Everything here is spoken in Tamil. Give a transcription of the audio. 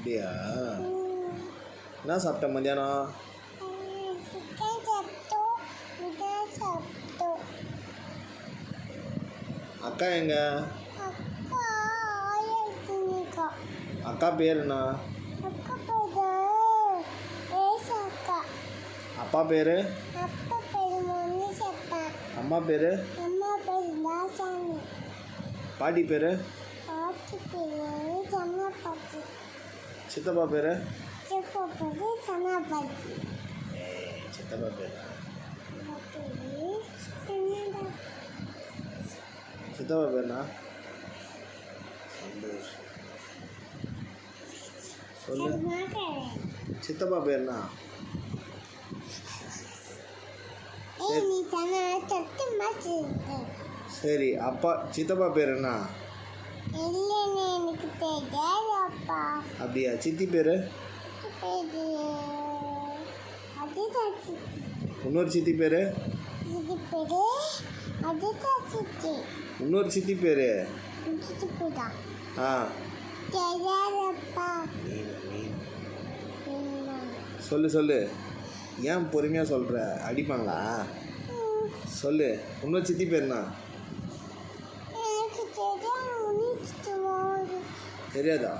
அப்படியா? என்ன சாப்பிட்ட மத்தியானம்? அக்கா எங்க? அக்கா பேர் என்ன? அப்பா பேர்? அம்மா பேர்? பாட்டி பேர்? சித்தப்பா பேர்? சித்தப்பா பேர் சித்தப்பா பேர்னா சொல்லு. சித்தப்பா பேர்னா சரி. அப்பா சித்தப்பா பேர் என்ன? அப்படியா? சித்தி பேர்? இன்னொரு சித்தி பேர்? இன்னொரு சித்தி பேர்? ஆ சொல்லு சொல்லு. ஏன் பொறுமையாக சொல்கிற? அடிப்பாங்களா? சொல்லு. இன்னொரு சித்தி பேர்னா? தெரியாதா?